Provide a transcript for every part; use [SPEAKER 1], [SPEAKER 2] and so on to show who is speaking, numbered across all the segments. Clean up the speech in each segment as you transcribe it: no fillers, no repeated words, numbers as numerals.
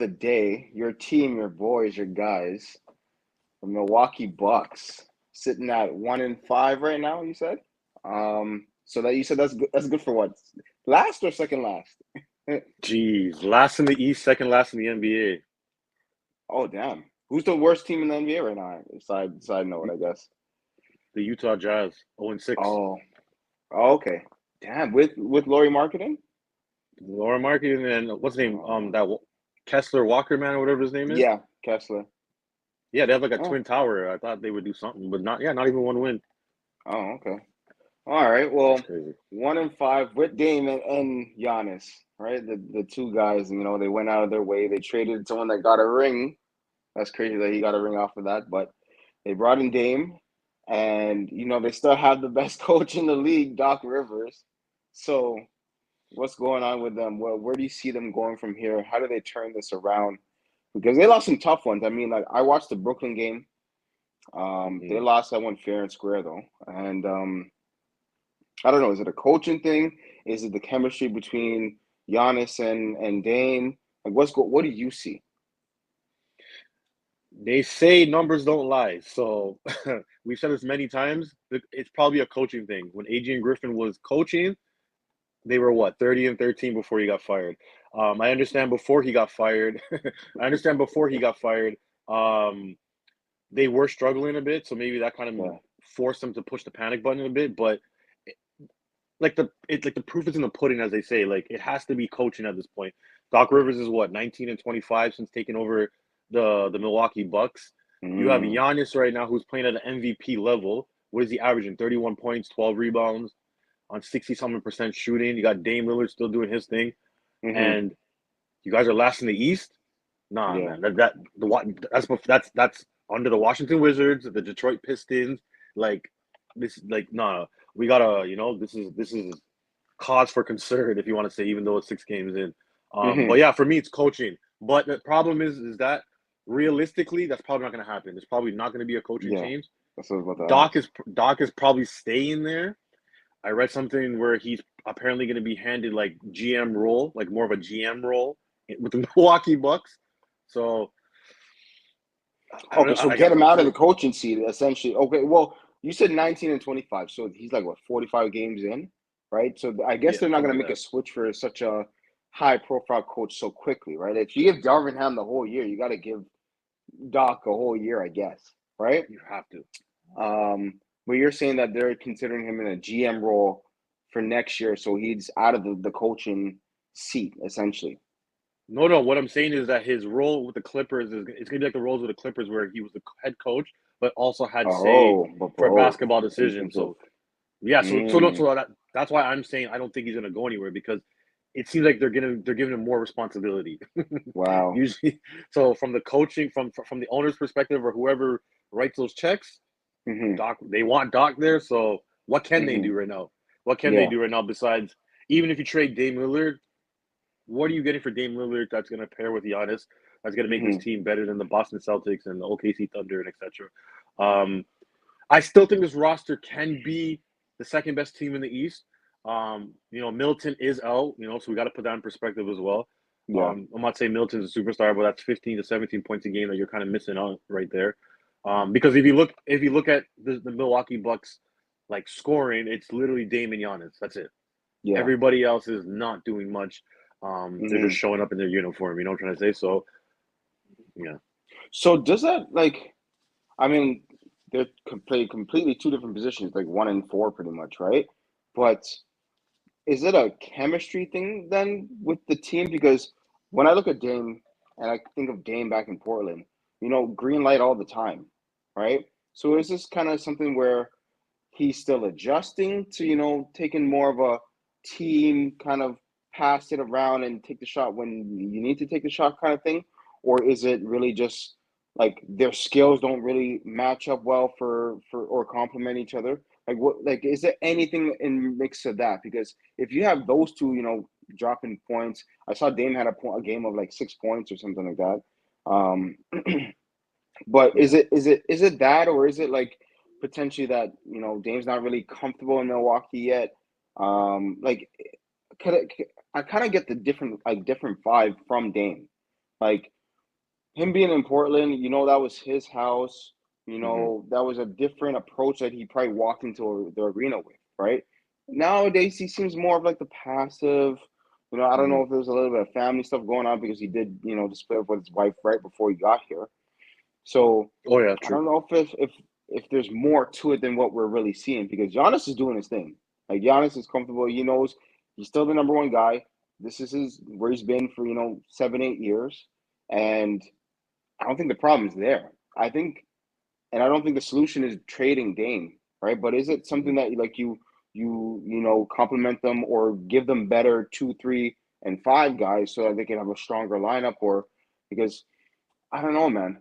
[SPEAKER 1] the day, your team, your boys, your guys, the Milwaukee Bucks, sitting at 1-5 right now. You said, so that you said that's good. That's good for what? Last or second last?
[SPEAKER 2] Jeez, last in the East, second last in the NBA.
[SPEAKER 1] Oh damn! Who's the worst team in the NBA right now? Side note, I guess.
[SPEAKER 2] The Utah Jazz, 0-6.
[SPEAKER 1] Oh, oh, okay. Damn, with Laurie marketing.
[SPEAKER 2] Laura Markin and what's his name?
[SPEAKER 1] Oh,
[SPEAKER 2] Kessler Walker man or whatever his name is.
[SPEAKER 1] yeah, Kessler.
[SPEAKER 2] Yeah, they have like a
[SPEAKER 1] Oh,
[SPEAKER 2] twin tower. I thought they would do something, but not. Yeah, not even one win.
[SPEAKER 1] oh, okay. All right.
[SPEAKER 2] That's
[SPEAKER 1] Well,
[SPEAKER 2] crazy.
[SPEAKER 1] 1-5 with Dame and Giannis, right? The two guys, they went out of their way. They traded someone that got a ring. That's crazy that he got a ring off of that, but they brought in Dame, and they still have the best coach in the league, Doc Rivers. So, what's going on with them? Well, where do you see them going from here? How do they turn this around? Because they lost some tough ones. I mean, like I watched the Brooklyn game. They
[SPEAKER 2] Mm.
[SPEAKER 1] lost that one fair and square though, and I don't know. Is it a coaching thing? Is it the chemistry between Giannis and Dame? Like, what do you see?
[SPEAKER 2] They say numbers don't lie, so we've said this many times. It's probably a coaching thing. When Adrian Griffin was coaching, they were what 30-13 before he got fired. I understand before he got fired. I understand before he got fired. Um, they were struggling a bit, so maybe that kind of
[SPEAKER 1] Yeah.
[SPEAKER 2] forced them to push the panic button a bit. But the proof is in the pudding, as they say. Like it has to be coaching at this point. Doc Rivers is what 19-25 since taking over the Milwaukee Bucks. You have
[SPEAKER 1] Mm,
[SPEAKER 2] Giannis right now, who's playing at an MVP level. What is he averaging? 31 points, 12 rebounds on 60-something% shooting. You got Dame Lillard still doing his thing,
[SPEAKER 1] mm-hmm.
[SPEAKER 2] and you guys are last in the East. Nah,
[SPEAKER 1] Yeah.
[SPEAKER 2] man, that's under the Washington Wizards, the Detroit Pistons. Like like nah, we gotta, this is cause for concern if you want to say, even though it's 6 games in. But
[SPEAKER 1] Mm-hmm.
[SPEAKER 2] yeah, for me, it's coaching. But the problem is that realistically, that's probably not going to happen. There's probably not going to be a coaching
[SPEAKER 1] Yeah.
[SPEAKER 2] change.
[SPEAKER 1] That's what I was about to
[SPEAKER 2] Doc
[SPEAKER 1] ask.
[SPEAKER 2] is Doc is probably staying there. I read something where he's apparently going to be handed like GM role, like more of a GM role with the Milwaukee Bucks. So I
[SPEAKER 1] Okay,
[SPEAKER 2] don't.
[SPEAKER 1] so
[SPEAKER 2] I
[SPEAKER 1] get
[SPEAKER 2] guess
[SPEAKER 1] him out of the coaching seat, essentially. Okay, well, you said 19 and 25, so he's like what 45 games in, right? So I guess
[SPEAKER 2] yeah,
[SPEAKER 1] they're not
[SPEAKER 2] something
[SPEAKER 1] gonna
[SPEAKER 2] like
[SPEAKER 1] make a
[SPEAKER 2] that.
[SPEAKER 1] switch for such a high-profile coach so quickly, right? If you give Darvin Ham the whole year, you got to give Doc a whole year, I guess, right?
[SPEAKER 2] You have to.
[SPEAKER 1] But you're saying that they're considering him in a GM role for next year, so he's out of the coaching seat, essentially.
[SPEAKER 2] No, no. What I'm saying is that his role with the Clippers is it's gonna be like the roles with the Clippers, where he was the head coach, but also had say
[SPEAKER 1] Oh, but
[SPEAKER 2] for
[SPEAKER 1] both
[SPEAKER 2] basketball
[SPEAKER 1] in
[SPEAKER 2] decisions.
[SPEAKER 1] terms of
[SPEAKER 2] So yeah,
[SPEAKER 1] mm,
[SPEAKER 2] that's why I'm saying I don't think he's gonna go anywhere because it seems like they're giving him more responsibility.
[SPEAKER 1] wow.
[SPEAKER 2] Usually, so from the coaching, from the owner's perspective or whoever writes those checks,
[SPEAKER 1] Hmm.
[SPEAKER 2] Doc, they want Doc there. So what can they
[SPEAKER 1] Hmm.
[SPEAKER 2] do right now? What can they
[SPEAKER 1] Yeah.
[SPEAKER 2] do right now besides even if you trade Dame Lillard? What are you getting for Dame Lillard that's going to pair with Giannis? That's going to make this
[SPEAKER 1] Hmm.
[SPEAKER 2] team better than the Boston Celtics and the OKC Thunder and etc. Um, I still think this roster can be the second best team in the East. Middleton is out, so we got to put that in perspective as well.
[SPEAKER 1] Yeah.
[SPEAKER 2] I'm not saying Middleton's a superstar, but that's 15 to 17 points a game that you're kind of missing out right there. Because if you look at the Milwaukee Bucks like scoring, it's literally Dame and Giannis. That's it.
[SPEAKER 1] Yeah.
[SPEAKER 2] Everybody else is not doing much. They're just
[SPEAKER 1] Hmm.
[SPEAKER 2] showing up in their uniform. You know what I'm trying to say? So yeah,
[SPEAKER 1] So does that like I mean they're play completely two different positions, like 1 and 4 pretty much, right? But is it a chemistry thing then with the team? Because when I look at Dame and I think of Dame back in Portland, green light all the time, right? So is this kind of something where he's still adjusting to, taking more of a team kind of pass it around and take the shot when you need to take the shot kind of thing? Or is it really just like their skills don't really match up well for or complement each other? Like what like is there anything in mix of that? Because if you have those two, dropping points, I saw Dame had a game of like 6 points or something like that. Um but
[SPEAKER 2] yeah.
[SPEAKER 1] is it that, or is it like potentially that Dame's not really comfortable in Milwaukee yet? Like, I kind of get the different vibe from Dame, Like him being in Portland, that was his house.
[SPEAKER 2] Hmm.
[SPEAKER 1] That was a different approach that he probably walked into the arena with, right? Nowadays, he seems more of like the passive. I don't know
[SPEAKER 2] Hmm.
[SPEAKER 1] if there's a little bit of family stuff going on because he did, just split up with his wife right before he got here. So
[SPEAKER 2] Oh yeah,
[SPEAKER 1] I
[SPEAKER 2] true.
[SPEAKER 1] don't know if there's more to it than what we're really seeing because Giannis is doing his thing. Like Giannis is comfortable. He knows he's still the number one guy. This is his where he's been for 7, 8 years, and I don't think the problem is there. I don't think the solution is trading Dame, right? But is it
[SPEAKER 2] Hmm.
[SPEAKER 1] something that like you complement them or give them better 2, 3, and 5 guys so that they can have a stronger lineup or because I don't know, man.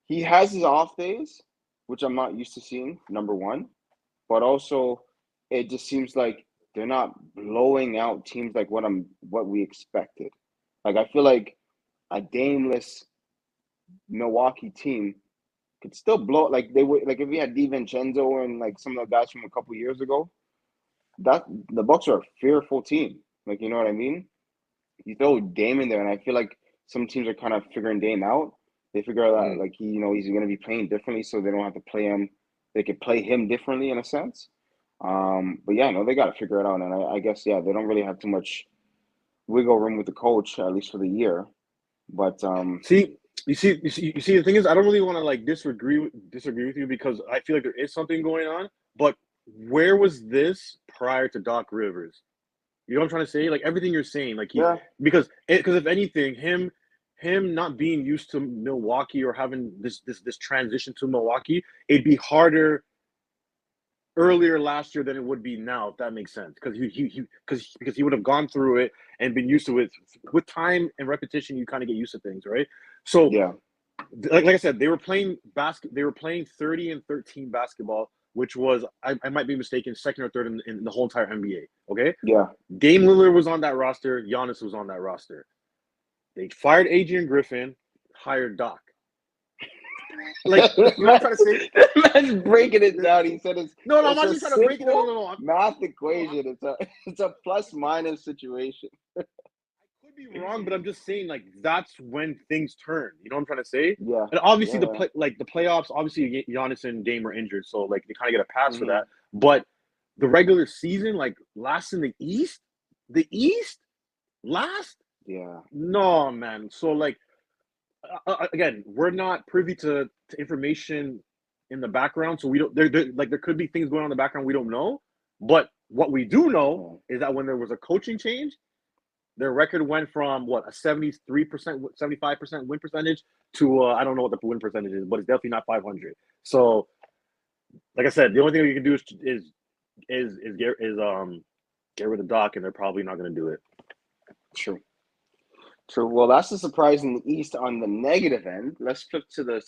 [SPEAKER 1] He has his off days, which I'm not used to seeing, number one, but also it just seems like they're not blowing out teams like what we expected. Like I feel like a Dameless Milwaukee team could still blow like they would like if we had DiVincenzo and like some of the guys from a couple years ago. That the Bucks are a fearful team. Like you know what I mean? You throw Dame in there, and I feel like some teams are kind of figuring Dame out. They figure out
[SPEAKER 2] Hmm.
[SPEAKER 1] like he's going to be playing differently, so they don't have to play him. They could play him differently in a sense. But yeah, no, they got to figure it out, and I guess yeah, they don't really have too much wiggle room with the coach at least for the year. But
[SPEAKER 2] See, you see. The thing is, I don't really want to like disagree with you because I feel like there is something going on. But where was this prior to Doc Rivers? You know what I'm trying to say? Like everything you're saying, like he
[SPEAKER 1] yeah,
[SPEAKER 2] because if anything, him not being used to Milwaukee or having this transition to Milwaukee, it'd be harder earlier last year than it would be now, if that makes sense. Because he would have gone through it and been used to it. With time and repetition, you kind of get used to things, right? So,
[SPEAKER 1] yeah,
[SPEAKER 2] like I said, they were playing 30 and 13 basketball, which was I might be mistaken, second or third in the whole entire NBA. Okay,
[SPEAKER 1] yeah.
[SPEAKER 2] Dame Lillard was on that roster. Giannis was on that roster. They fired Adrian Griffin, hired Doc. Like, you know what I'm trying to say?
[SPEAKER 1] Man's breaking it down. He said
[SPEAKER 2] No, no, I'm
[SPEAKER 1] it's
[SPEAKER 2] not
[SPEAKER 1] a
[SPEAKER 2] even trying to break it. No, no,
[SPEAKER 1] simple
[SPEAKER 2] no, no.
[SPEAKER 1] math
[SPEAKER 2] No,
[SPEAKER 1] equation. It's a plus minus situation.
[SPEAKER 2] could be wrong, but I'm just saying like that's when things turn. You know what I'm trying to say?
[SPEAKER 1] Yeah,
[SPEAKER 2] And obviously
[SPEAKER 1] yeah,
[SPEAKER 2] the playoffs, obviously Giannis and Dame are injured, so like they kind of get a pass for
[SPEAKER 1] hmm
[SPEAKER 2] that. But the regular season, like last in the East last,
[SPEAKER 1] yeah.
[SPEAKER 2] no man. So like again, we're not privy to information in the background, so we don't. Like there could be things going on in the background we don't know. But what we do know
[SPEAKER 1] Yeah.
[SPEAKER 2] is that when there was a coaching change, their record went from what a 73%, 75% win percentage to I don't know what the win percentage is, but it's definitely not 500. So, like I said, the only thing you can do is get rid of Doc, and they're probably not going to do it.
[SPEAKER 1] True. True. Well, that's the surprise in the East on the negative end. Let's flip to the